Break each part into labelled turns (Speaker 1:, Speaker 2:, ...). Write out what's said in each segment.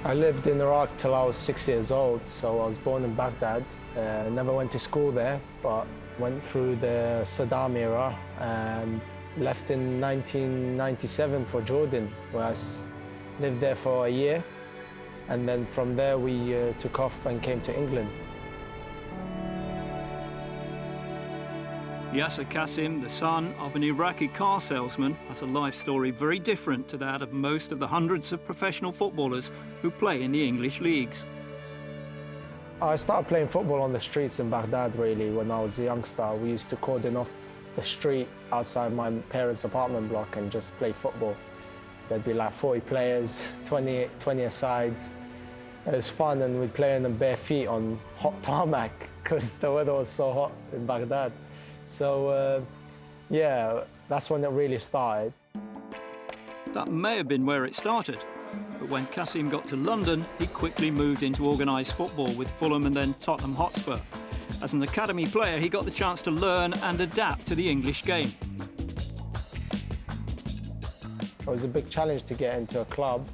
Speaker 1: I lived in Iraq till I was 6 years old, so I was born in Baghdad. Never went to school there, but went through the Saddam era and left in 1997 for Jordan, where I lived there for a year. And then from there we took off and came to England.
Speaker 2: Yaser Kasim, the son of an Iraqi car salesman, has a life story very different to that of most of the hundreds of professional footballers who play in the English leagues.
Speaker 1: I started playing football on the streets in Baghdad, really, when I was a youngster. We used to cordon off the street outside my parents' apartment block and just play football. There'd be like 40 players, 20 a-sides. It was fun, and we'd play on the bare feet on hot tarmac because the weather was so hot in Baghdad. So, yeah, that's when it really started.
Speaker 2: That may have been where it started, but when Kasim got to London, he quickly moved into organised football with Fulham and then Tottenham Hotspur. As an academy player, he got the chance to learn and adapt to the English game.
Speaker 1: It was a big challenge to get into a club.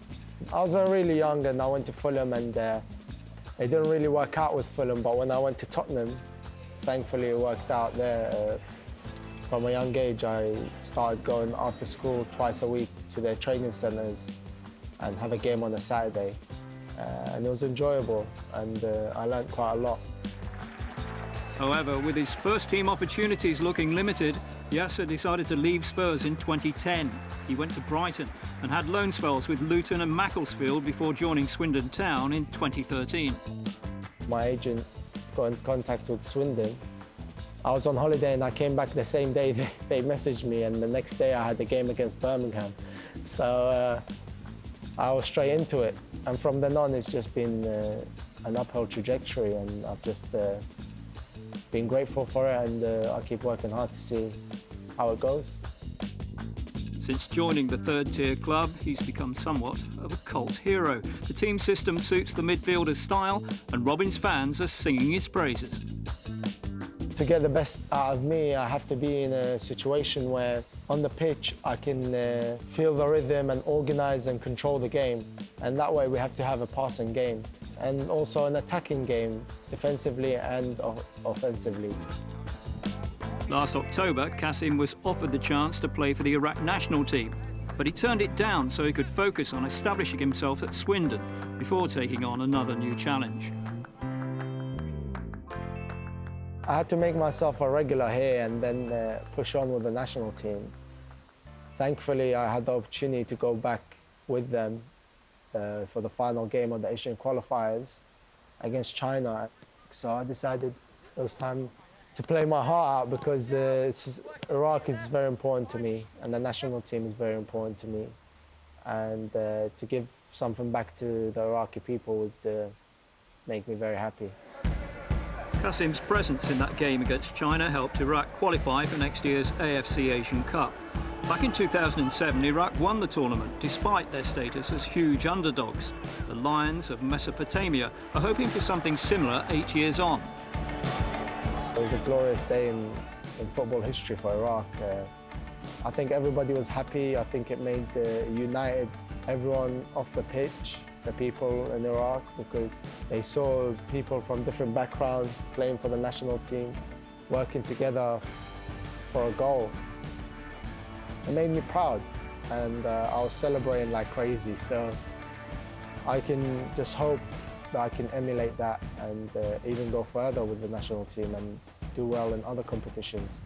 Speaker 1: I was really young and I went to Fulham, and it didn't really work out with Fulham, but when I went to Tottenham, thankfully it worked out there. From a young age, I started going after school twice a week to their training centres and have a game on a Saturday. And it was enjoyable, and I learned quite a lot.
Speaker 2: However, with his first team opportunities looking limited, Yaser decided to leave Spurs in 2010. He went to Brighton and had loan spells with Luton and Macclesfield before joining Swindon Town in 2013.
Speaker 1: My agent got in contact with Swindon. I was on holiday and I came back the same day they messaged me, and the next day I had a game against Birmingham. So I was straight into it, and from then on it's just been an uphill trajectory, and I've just been grateful for it, and I keep working hard to see how it goes.
Speaker 2: Since joining the third-tier club, he's become somewhat of a cult hero. The team system suits the midfielder's style, and Robin's fans are singing his praises.
Speaker 1: To get the best out of me, I have to be in a situation where on the pitch I can feel the rhythm and organise and control the game. And that way we have to have a passing game and also an attacking game, defensively and offensively.
Speaker 2: Last October, Kasim was offered the chance to play for the Iraq national team, but he turned it down so he could focus on establishing himself at Swindon before taking on another new challenge.
Speaker 1: I had to make myself a regular here and then push on with the national team. Thankfully, I had the opportunity to go back with them for the final game of the Asian qualifiers against China. So I decided it was time to play my heart out, because Iraq is very important to me and the national team is very important to me. And to give something back to the Iraqi people would make me very happy.
Speaker 2: Kasim's presence in that game against China helped Iraq qualify for next year's AFC Asian Cup. Back in 2007, Iraq won the tournament despite their status as huge underdogs. The Lions of Mesopotamia are hoping for something similar 8 years on.
Speaker 1: It was a glorious day in football history for Iraq. I think everybody was happy. I think it made united everyone off the pitch, the people in Iraq, because they saw people from different backgrounds playing for the national team, working together for a goal. It made me proud, and I was celebrating like crazy. So I can just hope that I can emulate that and even go further with the national team and do well in other competitions.